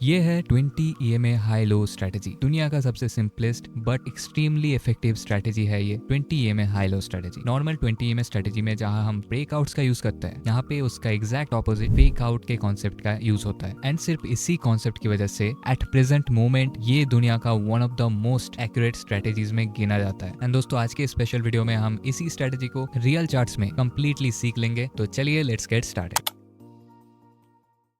ये है 20 EMA high low strategy. दुनिया का सबसे simplest but extremely effective strategy है ये 20 EMA high low strategy. Normal 20 EMA strategy में जहां हम ब्रेकआउट्स का यूज करते हैं, यहाँ पे उसका एग्जैक्ट ऑपोजिट फेक आउट के कॉन्सेप्ट का यूज होता है। एंड सिर्फ इसी कॉन्सेप्ट की वजह से एट प्रेजेंट मोमेंट ये दुनिया का one of the most accurate strategies में गिना जाता है। एंड दोस्तों, आज के स्पेशल वीडियो में हम इसी स्ट्रेटेजी को रियल चार्ट्स में कंप्लीटली सीख लेंगे। तो चलिए लेट्स गेट स्टार्टेड।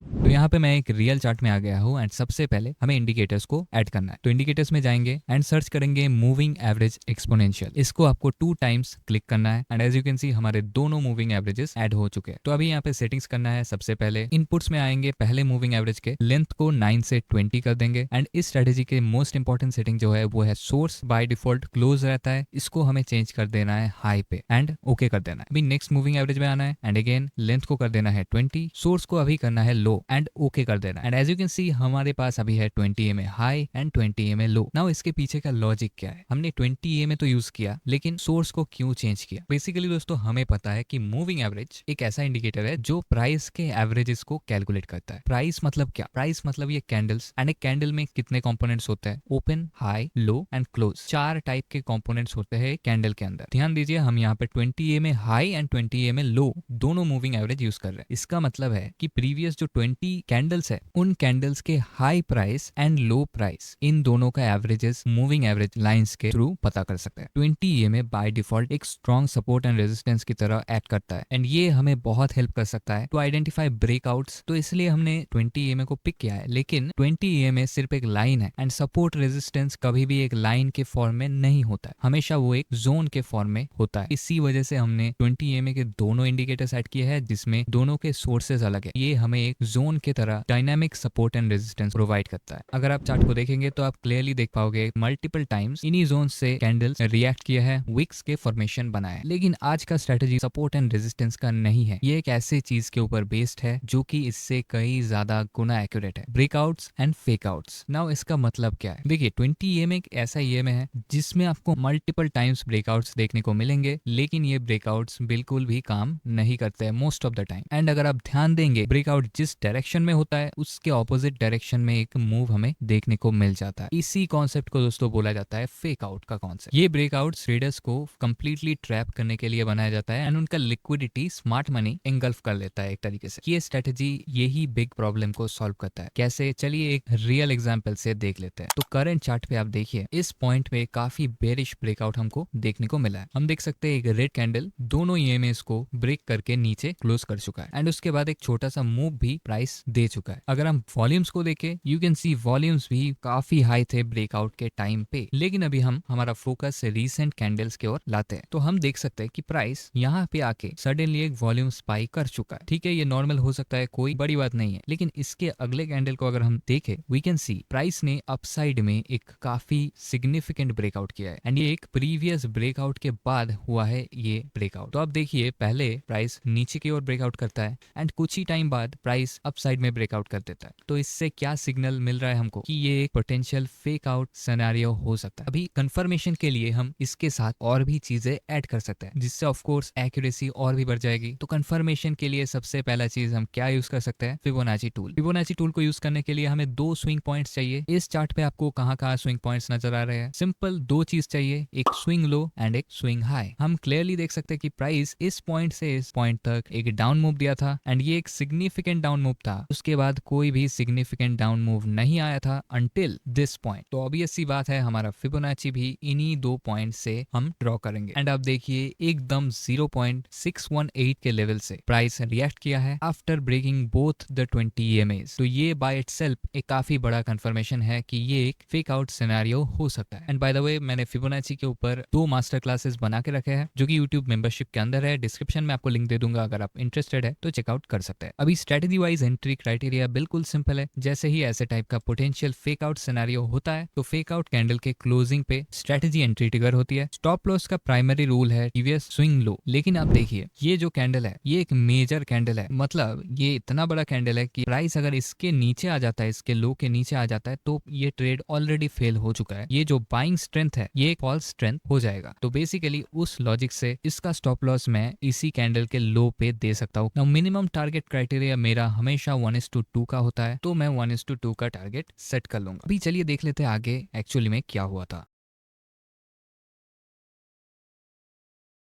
तो यहाँ पे मैं एक रियल चार्ट में आ गया हूँ एंड सबसे पहले हमें इंडिकेटर्स को ऐड करना है। तो इंडिकेटर्स में जाएंगे एंड सर्च करेंगे मूविंग एवरेज एक्सपोनेंशियल। इसको आपको 2 टाइम्स क्लिक करना है and as you can see हमारे दोनों मूविंग एवरेजेस ऐड हो चुके हैं। तो अभी यहाँ पे सेटिंग्स करना है। सबसे पहले इनपुट्स में आएंगे, पहले मूविंग एवरेज के लेंथ को 9 से 20 कर देंगे। एंड इस स्ट्रेटेजी के मोस्ट इंपॉर्टेंट सेटिंग जो है वो है सोर्स बाय डिफॉल्ट क्लोज रहता है, इसको हमें चेंज कर देना है हाई पे एंड ओके कर देना है। अभी नेक्स्ट मूविंग एवरेज में आना है एंड अगेन लेंथ को कर देना है 20, सोर्स को अभी करना है लो एंड ओके कर देना। And as you can see हमारे पास अभी है 20 EMA high and 20 EMA low. Now इसके पीछे का लॉजिक क्या है? हमने 20 EMA तो यूज किया, लेकिन सोर्स को क्यों चेंज किया? बेसिकली दोस्तों, हमें पता है कि मूविंग एवरेज एक ऐसा इंडिकेटर है जो प्राइस के एवरेजेस को कैलकुलेट करता है। प्राइस मतलब क्या? प्राइस मतलब ये कैंडल्स, एंड एक कैंडल में कितने कंपोनेंट्स होते हैं? Open, high, low and close. 4 type के कंपोनेंट्स होते हैं कैंडल के अंदर। ध्यान दीजिए, हम यहाँ पे 20 EMA हाई एंड 20 EMA लो दोनों मूविंग एवरेज यूज कर रहे हैं। इसका मतलब है कि प्रीवियस जो 20 कैंडल्स है, उन कैंडल्स के high price and low price, इन दोनों का एवरेजेस मूविंग एवरेज लाइंस के थ्रू पता कर सकते हैं। 20 EMA बाय डिफॉल्ट एक स्ट्रॉन्ग सपोर्ट एंड रेजिस्टेंस की तरह एक्ट करता है एंड ये हमें बहुत हेल्प कर सकता है टू आइडेंटिफाई ब्रेकआउट्स। तो इसलिए हमने 20 EMA को पिक किया है। लेकिन 20 EMA सिर्फ एक लाइन है एंड सपोर्ट रेजिस्टेंस कभी भी एक लाइन के फॉर्म में नहीं होता है, हमेशा वो एक जोन के फॉर्म में होता है। इसी वजह से हमने 20 EMA के दोनों इंडिकेटर सेट किए हैं, जिसमें दोनों के सोर्सेज अलग है। ये हमें एक जोन के तरह dynamic support and resistance provide करता है। अगर आप चार्ट को देखेंगे तो आप क्लियरली देख पाओगे मल्टीपल टाइम्स इन्हीं जोन से कैंडल्स रिएक्ट किया है, विक्स के फॉर्मेशन बनाया है। लेकिन आज का स्ट्रेटेजी सपोर्ट एंड रेजिस्टेंस का नहीं है, ये एक ऐसे चीज के ऊपर बेस्ड है जो कि इससे कई ज्यादा गुना एक्यूरेट है, ब्रेकआउट्स एंड फेकआउट्स। नाउ इसका मतलब क्या है? देखिए, 20 EMA एक ऐसा EMA है जिसमें आपको मल्टीपल टाइम्स ब्रेकआउट्स देखने को मिलेंगे, लेकिन ये ब्रेकआउट्स बिल्कुल भी काम नहीं करते हैं most of the time. And अगर आप ध्यान देंगे, ब्रेकआउट जिस डायरेक्शन में होता है उसके ऑपोजिट डायरेक्शन में एक मूव हमें देखने को मिल जाता है। इसी कॉन्सेप्ट को दोस्तों बोला जाता है फेक आउट का कॉन्सेप्ट। ये ब्रेकआउट ट्रेडर्स को कंप्लीटली ट्रैप करने के लिए बनाया जाता है एंड उनका लिक्विडिटी स्मार्ट मनी एंगल्फ कर लेता है एक तरीके से। ये स्ट्रेटेजी यही बिग प्रॉब्लम को सॉल्व करता है। कैसे? चलिए एक रियल एग्जांपल से देख लेते हैं। तो करंट चार्ट पे आप देखिए, इस पॉइंट पे काफी बेरिश ब्रेकआउट हमको देखने को मिला है। हम देख सकते हैं एक रेड कैंडल दोनों EMAs को ब्रेक करके नीचे क्लोज कर चुका है एंड उसके बाद एक छोटा सा मूव भी प्राइस दे चुका है। अगर हम वॉल्यूम्स को देखें, यू कैन सी वॉल्यूम्स भी काफी हाई थे ब्रेकआउट के टाइम पे। लेकिन अभी हम हमारा फोकस रीसेंट कैंडल्स की ओर लाते हैं, तो हम देख सकते हैं कि प्राइस यहाँ पे आके सडनली एक वॉल्यूम स्पाइक कर चुका है। ठीक है, ये नॉर्मल हो सकता है, कोई बड़ी बात नहीं है। लेकिन इसके अगले कैंडल को अगर हम देखें, वी कैन सी प्राइस ने अपसाइड में एक काफी सिग्निफिकेंट ब्रेकआउट किया है एंड ये एक प्रीवियस ब्रेकआउट के बाद हुआ है ये ब्रेकआउट। तो आप देखिए, पहले प्राइस नीचे की ओर ब्रेकआउट करता है एंड कुछ ही टाइम बाद प्राइस अपसाइड में ब्रेकआउट कर देता है। तो इससे क्या सिग्नल मिल रहा है हमको कि ये एक पोटेंशियल फेक आउट सिनेरियो हो सकता है। अभी कंफर्मेशन के लिए हम इसके साथ और भी चीजें ऐड कर सकते हैं, जिससे ऑफ कोर्स एक्यूरेसी और भी बढ़ जाएगी। तो कंफर्मेशन के लिए सबसे पहला चीज हम क्या यूज कर सकते हैं? Fibonacci tool. फिबोनाची टूल को यूज करने के लिए हमें 2 स्विंग पॉइंट्स चाहिए। इस चार्ट पे आपको कहाँ स्विंग पॉइंट्स नजर आ रहे हैं? सिंपल 2 चीज चाहिए, एक स्विंग लो एंड एक स्विंग हाई। हम क्लियरली देख सकते हैं कि प्राइस इस पॉइंट से इस पॉइंट तक एक डाउन मूव दिया था एंड ये एक सिग्निफिकेंट डाउन मूव था। उसके बाद कोई भी सिग्निफिकेंट डाउन मूव नहीं आया था अंटिल दिस पॉइंट। तो ऑब्वियस सी बात है, हमारा फिबोनाची भी इन्हीं 2 पॉइंट से हम ड्रॉ करेंगे। एंड आप देखिए, एकदम 0.618 के लेवल से प्राइस रिएक्ट किया है after breaking both the 20 EMAs। तो ये बाय इटसेल्फ एक काफी बड़ा कंफर्मेशन है कि ये एक फेक आउट सिनेरियो हो सकता है। एंड बाय द वे, मैंने फिबोनाची के ऊपर 2 मास्टर क्लासेस बना के रखे हैं, जो कि यूट्यूब मेंबरशिप के अंदर है। डिस्क्रिप्शन में आपको लिंक दे दूंगा, अगर आप इंटरेस्टेड है तो चेकआउट कर सकते हैं। अभी स्ट्रेटेजी वाइज एंट्री क्राइटेरिया बिल्कुल सिंपल है। जैसे ही ऐसे टाइप का पोटेंशियल फेक आउट सिनेरियो होता है, तो फेक आउट कैंडल के क्लोजिंग पे स्ट्रेटेजी एंट्री ट्रिगर होती है। स्टॉप लॉस का प्राइमरी रूल है प्रीवियस स्विंग लो। लेकिन आप देखिए, ये जो कैंडल है ये एक मेजर कैंडल है, मतलब ये इतना बड़ा कैंडल है कि प्राइस अगर इसके नीचे आ जाता है, इसके लो के नीचे आ जाता है, तो ये ट्रेड ऑलरेडी फेल हो चुका है। ये जो बाइंग स्ट्रेंथ है ये फॉल्स स्ट्रेंथ हो जाएगा। तो बेसिकली उस लॉजिक से इसका स्टॉप लॉस मैं इसी कैंडल के लो पे दे सकता हूँ। मिनिमम टारगेट क्राइटेरिया मेरा हमेशा 1:2 का होता है, तो मैं 1:2 का टारगेट सेट कर लूंगा। अभी चलिए देख लेते हैं आगे एक्चुअली में क्या हुआ था।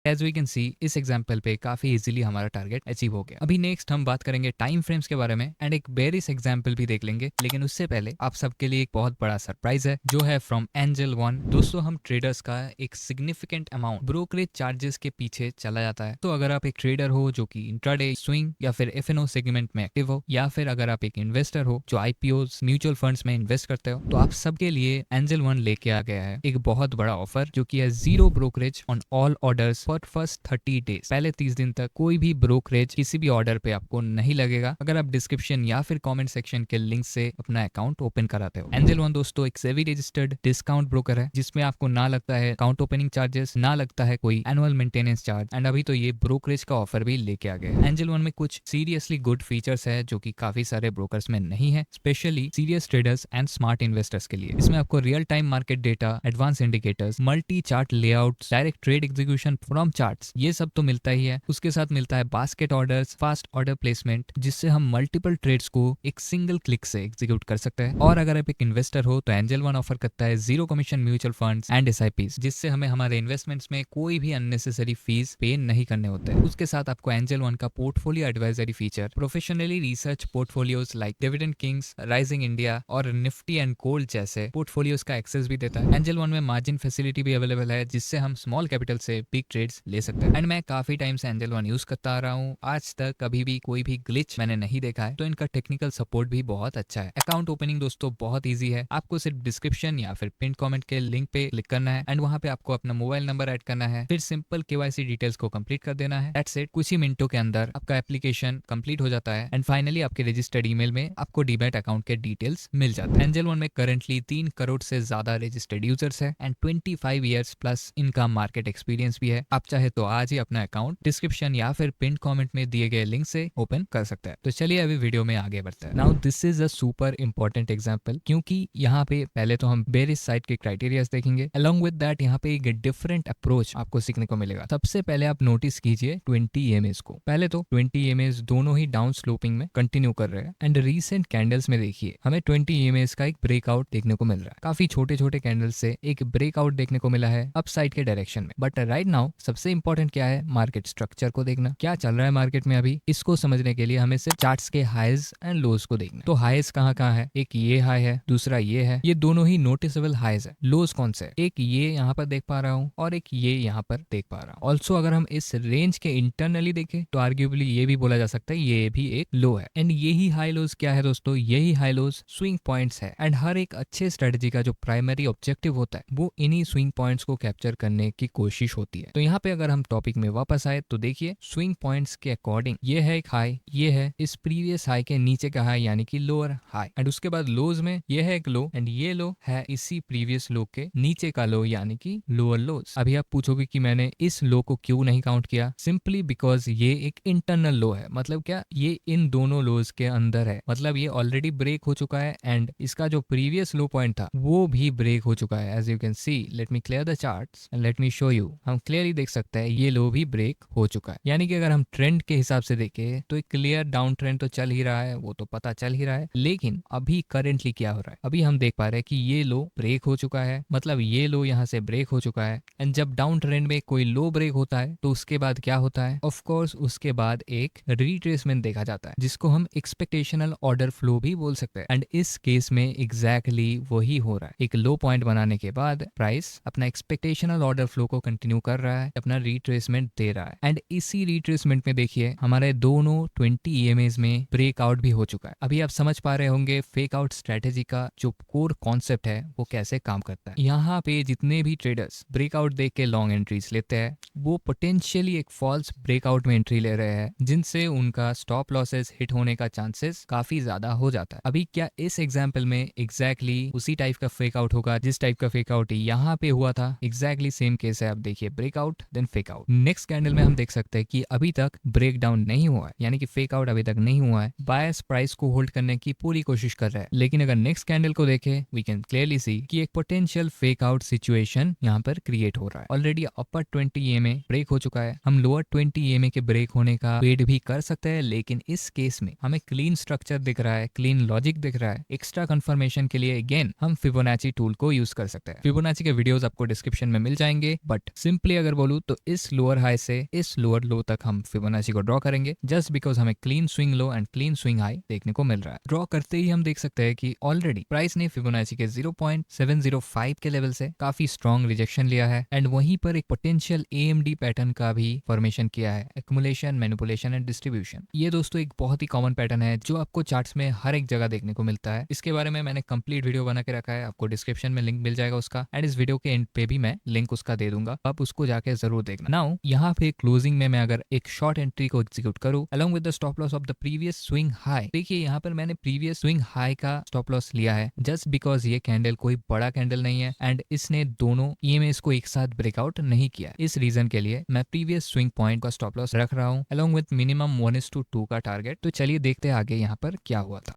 एज वी कैन सी इस एग्जाम्पल पे काफी इजीली हमारा टारगेट अचीव हो गया। अभी नेक्स्ट हम बात करेंगे टाइम फ्रेम्स के बारे में एंड एक बेरिस एग्जाम्पल भी देख लेंगे, लेकिन उससे पहले आप सबके लिए एक बहुत बड़ा सरप्राइज है जो है फ्रॉम एंजल वन। दोस्तों हम ट्रेडर्स का एक सिग्निफिकेंट अमाउंट ब्रोकरेज चार्जेस के पीछे चला जाता है। तो अगर आप एक ट्रेडर हो जो कि इंट्राडे, स्विंग या फिर एफएनओ सेगमेंट में एक्टिव हो, या फिर अगर आप एक इन्वेस्टर हो जो आईपीओ म्यूचुअल फंड्स में इन्वेस्ट करते हो, तो आप सबके लिए एंजल वन लेके आ गया है एक बहुत बड़ा ऑफर जो कि है 0 brokerage on all orders for first 30 days. पहले 30 दिन तक कोई भी ब्रोकरेज किसी भी ऑर्डर पे आपको नहीं लगेगा अगर आप डिस्क्रिप्शन या फिर कमेंट सेक्शन के लिंक से अपना अकाउंट ओपन कराते हो। एंजल वन दोस्तों एक सेबी रजिस्टर्ड डिस्काउंट ब्रोकर है जिसमें आपको ना लगता है अकाउंट ओपनिंग चार्जेस, ना लगता है कोई एनुअल मेंटेनेंस चार्ज, एंड अभी तो ये ब्रोकरेज का ऑफर भी लेके आ गया है। एंजल वन में कुछ सीरियसली गुड फीचर्स है जो कि काफी सारे ब्रोकर्स में नहीं है, specially serious traders and smart investors के लिए। इसमें आपको real time market data, advance indicators, multi chart layout, direct trade execution from charts, ये सब तो मिलता ही है। उसके साथ मिलता है basket orders, fast order placement, जिससे हम मल्टीपल ट्रेड्स को एक सिंगल क्लिक से एग्जीक्यूट कर सकते हैं। और अगर आप एक इन्वेस्टर हो तो एंजल वन ऑफर करता है 0 commission mutual funds and SIPs, जिससे हमें हमारे इन्वेस्टमेंट्स में कोई भी अननेसेसरी फीस पे नहीं करने होते हैं। उसके साथ आपको एंजल वन का portfolio advisory feature, professionally research portfolios like dividend Kings, rising India और निफ्टी एंड गोल्ड जैसे पोर्टफोलियोज का एक्सेस भी देता है। एंजल वन में मार्जिन फैसिलिटी भी अवेलेबल है जिससे हम स्मॉल कैपिटल से बिग ट्रेड्स ले सकते हैं। एंड मैं काफी टाइम से एंजल वन यूज करता आ रहा हूँ, आज तक कभी भी कोई भी ग्लिच मैंने नहीं देखा है, तो इनका टेक्निकल सपोर्ट भी बहुत अच्छा है। अकाउंट ओपनिंग दोस्तों बहुत ईजी है, आपको सिर्फ डिस्क्रिप्शन या फिर पिन कमेंट के लिंक पे क्लिक करना है एंड वहां पे आपको अपना मोबाइल नंबर ऐड करना है, फिर सिंपल केवाईसी डिटेल्स को कंप्लीट कर देना है। That's it. कुछ ही मिनटों के अंदर आपका एप्लीकेशन कंप्लीट हो जाता है एंड फाइनली आपके रजिस्टर्ड ईमेल में आपको डीमैट अकाउंट के डिटेल्स मिल जाते हैं। एंजल वन में करंटली 3 करोड़ से ज्यादा रजिस्टर्ड यूजर्स है एंड 25 ईयर्स प्लस इनका मार्केट एक्सपीरियंस भी है। आप चाहे तो आज ही अपना अकाउंट डिस्क्रिप्शन या फिर पिन कमेंट में दिए गए लिंक से ओपन कर सकते हैं। तो चलिए अभी वीडियो में आगे बढ़ते हैं। Now this is a super important example, क्योंकि यहाँ पे पहले तो हम बेरिस साइट के क्राइटेरियाज देखेंगे, अलोंग विद दैट यहाँ पे एक डिफरेंट अप्रोच आपको सीखने को मिलेगा। सबसे पहले आप नोटिस कीजिए 20 EMAs को। पहले तो 20 EMAs दोनों ही डाउन स्लोपिंग में कंटिन्यू कर रहे हैं एंड रीसेंट कैंडल्स में देखिए हमें 20 EMAs का एक ब्रेकआउट देखने को मिल रहा है। काफी छोटे छोटे कैंडल्स से एक ब्रेकआउट देखने को मिला है अप साइड के डायरेक्शन में। बट राइट नाउ सबसे इंपॉर्टेंट क्या है, मार्केट स्ट्रक्चर को देखना, क्या चल रहा है मार्केट में अभी। इसको समझने के लिए हमें सिर्फ चार्ट्स के हाईज एंड लोज को देखना है। तो हाईज कहाँ कहाँ है, एक ये हाई है, दूसरा ये है, ये दोनों ही नोटिसेबल हाईज है। लोज कौन से, एक ये यहाँ पर देख पा रहा हूँ और एक ये यहाँ पर देख पा रहा हूँ। ऑल्सो अगर हम इस रेंज के इंटरनली देखें तो आर्ग्यूबली ये भी बोला जा सकता है ये भी एक लो है। एंड यही हाई लोज क्या है दोस्तों, यही हाई लोज स्विंग पॉइंट्स है। एंड हर एक अच्छे स्ट्रेटेजी का जो प्राइमरी ऑब्जेक्टिव होता है वो इन्हीं स्विंग पॉइंट्स को कैप्चर करने की कोशिश होती है। तो यहाँ पे अगर हम टॉपिक में वापस आए तो देखिए स्विंग पॉइंट्स के अकॉर्डिंग ये है एक हाई, ये है इस प्रीवियस हाई के नीचे का हाई यानी कि लोअर हाई, एंड उसके बाद लोज में ये है एक लो एंड ये लो है इसी प्रीवियस लो के नीचे का लो यानी कि लोअर लोज। अभी आप पूछोगे कि मैंने इस लो को क्यों नहीं काउंट किया, सिंपली बिकॉज ये एक इंटरनल लो है। मतलब क्या, ये इन दोनों लोज के अंदर है, मतलब ये ऑलरेडी ब्रेक हो चुका है एंड इसका जो प्रीवियस लो पॉइंट था वो भी ब्रेक हो चुका है। As you can see, let me clear the charts and let me show you, हम क्लियरली देख सकते हैं ये लो भी ब्रेक हो चुका है। यानी कि अगर हम ट्रेंड के हिसाब से देखें तो एक क्लियर डाउन ट्रेंड तो चल ही रहा है, वो तो पता चल ही रहा है। लेकिन अभी करेंटली क्या हो रहा है, अभी हम देख पा रहे हैं कि ये लो ब्रेक हो चुका है, मतलब ये लो यहाँ से ब्रेक हो चुका है। एंड जब डाउन ट्रेंड में कोई लो ब्रेक होता है तो उसके बाद क्या होता है, ऑफ कोर्स उसके बाद एक रिट्रेसमेंट देखा जाता है जिसको हम एक्सपेक्टेशनल ऑर्डर फ्लो भी बोल सकते हैं। एंड इस केस में एग्जैक्टली वही हो रहा है, एक लो पॉइंट बनाने के बाद प्राइस अपना एक्सपेक्टेशनल ऑर्डर फ्लो को कंटिन्यू कर रहा है, अपना रिट्रेसमेंट दे रहा है। एंड इसी रिट्रेसमेंट में देखिए हमारे दोनों 20 EMAs में ब्रेकआउट भी हो चुका है। अभी आप समझ पा रहे होंगे फेक आउट स्ट्रेटेजी का जो कोर कॉन्सेप्ट है वो कैसे काम करता है। यहाँ पे जितने भी ट्रेडर्स ब्रेकआउट देख के लॉन्ग एंट्रीज लेते हैं वो पोटेंशियली एक फॉल्स ब्रेकआउट में एंट्री ले रहे हैं जिनसे उनका स्टॉप लॉसेस हिट होने का चांसेस काफी ज्यादा हो जाता है। अभी क्या इस एग्जाम्पल में एग्जैक्टली उसी टाइप का फेक आउट होगा जिस टाइप का फेक आउट यहाँ पे हुआ था, एग्जैक्टली सेम केस है। अब देखिए breakout then fake out. Next candle में हम देख सकते हैं कि अभी तक ब्रेक डाउन नहीं हुआ है, यानी कि फेक आउट अभी तक नहीं हुआ है। बायर्स प्राइस को होल्ड करने की पूरी कोशिश कर रहा है, लेकिन अगर नेक्स्ट कैंडल को देखें वी कैन क्लियरली सी कि एक पोटेंशियल फेक आउट सिचुएशन यहाँ पर क्रिएट हो रहा है। ऑलरेडी अपर 20 EMA ब्रेक हो चुका है, हम लोअर 20 EMA के ब्रेक होने का वेट भी कर सकते हैं, लेकिन इस केस में हमें क्लीन स्ट्रक्चर दिख रहा है, क्लीन लॉजिक दिख रहा है। एक्स्ट्रा कंफर्मेशन के लिए अगेन हम फिबोनाची टूल को यूज कर सकते हैं। फिबोनाची के वीडियोस आपको डिस्क्रिप्शन में मिल जाएंगे, बट सिंपली अगर बोलूं तो इस लोअर हाई से इस लोअर लो तक हम फिबोनाची को ड्रॉ करेंगे, जस्ट बिकॉज हमें clean swing low and clean swing high देखने को मिल रहा है। ड्रॉ करते ही हम देख सकते हैं कि ऑलरेडी प्राइस ने फिबोनाची के 0.705 के लेवल से काफी स्ट्रॉन्ग रिजेक्शन लिया है एंड वहीं पर एक पोटेंशियल AMD पैटर्न का भी फॉर्मेशन किया है, एक्युमुलेशन, मैनिपुलेशन एंड डिस्ट्रीब्यूशन। ये दोस्तों एक बहुत ही कॉमन पैटर्न है जो आपको चार्ट्स में हर एक जगह देखने को मिलता है। इसके बारे में मैंने कंप्लीट वीडियो बना के रखा है, आपको डिस्क्रिप्शन में लिंक मिल जाएगा उसका, एंड इस वीडियो के एंड पे भी मैं लिंक उसका दे दूंगा, आप उसको जाके जरूर देखना। नाउ यहाँ पे क्लोजिंग में मैं अगर एक शॉर्ट एंट्री को एग्जीक्यूट करूँ along with the stop loss of the previous swing high, देखिए यहाँ पर मैंने प्रीवियस स्विंग हाई का स्टॉप लॉस लिया है, जस्ट बिकॉज ये कैंडल कोई बड़ा कैंडल नहीं है एंड इसने दोनों EMAs को एक साथ ब्रेकआउट नहीं किया। इस रीजन के लिए मैं प्रीवियस स्विंग पॉइंट का स्टॉप लॉस रख रहा हूँ अलोंग विद मिनिमम 1:2 का टारगेट। तो चलिए देखते हैं आगे यहाँ पर क्या हुआ था।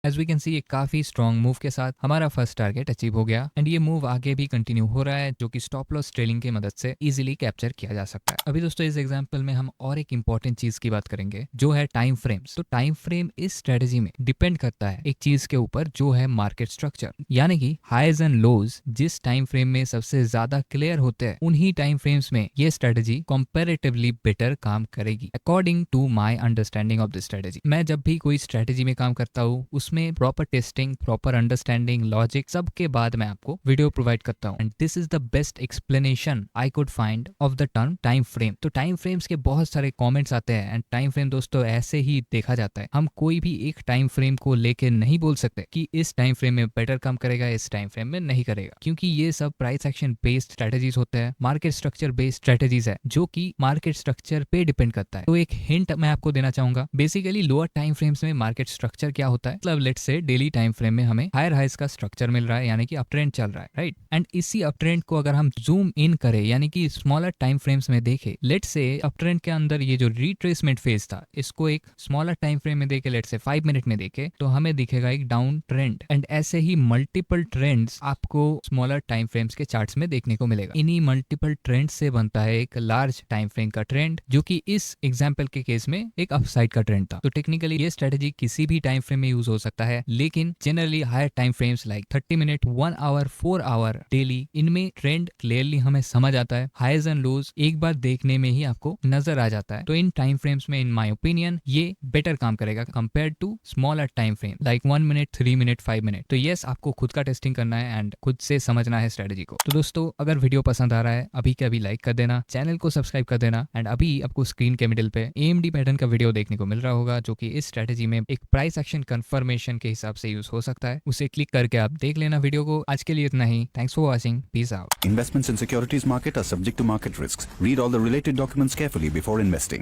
एज वी कैन सी एक काफी स्ट्रॉन्ग मूव के साथ हमारा फर्स्ट टारगेट अचीव हो गया एंड ये मूव आगे भी कंटिन्यू हो रहा है, जो कि स्टॉप लॉस ट्रेलिंग की मदद से इजीली कैप्चर किया जा सकता है। अभी दोस्तों इस एग्जांपल में हम और एक इंपॉर्टेंट चीज की बात करेंगे जो है टाइम फ्रेम्स। तो टाइम फ्रेम इस स्ट्रेटेजी में डिपेंड करता है एक चीज के ऊपर जो है मार्केट स्ट्रक्चर, यानी कि हाईज एंड लोज जिस टाइम फ्रेम में सबसे ज्यादा क्लियर होते हैं उन्हीं टाइम फ्रेम्स में ये स्ट्रेटेजी कंपैरेटिवली बेटर काम करेगी according to my understanding of this strategy. मैं जब भी कोई स्ट्रेटेजी में काम करता हूँ उसमें proper testing, proper understanding, logic सब के बाद मैं आपको वीडियो प्रोवाइड करता हूँ and this is the best explanation I could find of the term time frame. तो टाइम फ्रेम्स के बहुत सारे कमेंट्स आते हैं एंड टाइम फ्रेम दोस्तों ऐसे ही देखा जाता है, हम कोई भी एक टाइम फ्रेम को लेके नहीं बोल सकते कि इस टाइम फ्रेम में बेटर काम करेगा, इस टाइम फ्रेम में नहीं करेगा, क्योंकि ये सब प्राइस एक्शन बेस्ड स्ट्रेटेजीज होते हैं, मार्केट स्ट्रक्चर बेस्ड स्ट्रेटेजीज है जो कि मार्केट स्ट्रक्चर पे डिपेंड करता है। तो एक हिंट मैं आपको देना चाहूंगा, बेसिकली लोअर टाइम फ्रेम्स में मार्केट स्ट्रक्चर क्या होता है, मतलब let's say daily time frame में हमें हायर हाइज का स्ट्रक्चर मिल रहा है, यानी कि अप ट्रेंड चल रहा है, राइट। एंड इसी अप ट्रेंड को अगर हम जूम इन करें यानी कि स्मॉलर टाइम फ्रेम्स में देखें, लेट्स से अप ट्रेंड के अंदर ये जो रिट्रेसमेंट फेज था इसको एक स्मॉलर टाइम फ्रेम में देखे, लेट्स से 5 मिनट में देखे तो हमें दिखेगा एक डाउन ट्रेंड एंड ऐसे ही मल्टीपल ट्रेंड्स आपको स्मॉलर टाइम फ्रेम्स के चार्ट्स में देखने को मिलेगा। इन्हीं मल्टीपल ट्रेंड से बनता है एक लार्ज टाइम फ्रेम का ट्रेंड, जो कि इस एग्जांपल के केस में एक अपसाइड का ट्रेंड था। तो टेक्निकली ये स्ट्रेटेजी किसी भी टाइम फ्रेम में यूज हो सकता है, लेकिन generally higher time frames like 30 minute, 1 hour, 4 hour daily, इनमें ट्रेंड क्लियरली हमें समझ आता है, हाइज एंड लोज एक बार देखने में ही आपको नजर आ जाता है। तो इन टाइम फ्रेम्स में इन माय ओपिनियन ये बेटर काम करेगा compare to smaller time frame like 1 minute, 3 minute, 5 minute. तो यस, आपको खुद का टेस्टिंग करना है एंड खुद से समझना है स्ट्रेटेजी को। तो दोस्तों अगर वीडियो पसंद आ रहा है अभी के अभी लाइक कर देना, चैनल को सब्सक्राइब कर देना एंड अभी आपको स्क्रीन के मिडिल पे AMD पैटर्न का वीडियो देखने को मिल रहा होगा, जो कि इस स्ट्रेटेजी में एक प्राइस एक्शन कंफर्मेशन के हिसाब से यूज हो सकता है। उसे क्लिक करके आप देख लेना वीडियो को। आज के लिए इतना ही, thanks for watching, peace out. Investments in securities market are subject to market risks. Read all the related documents carefully before investing.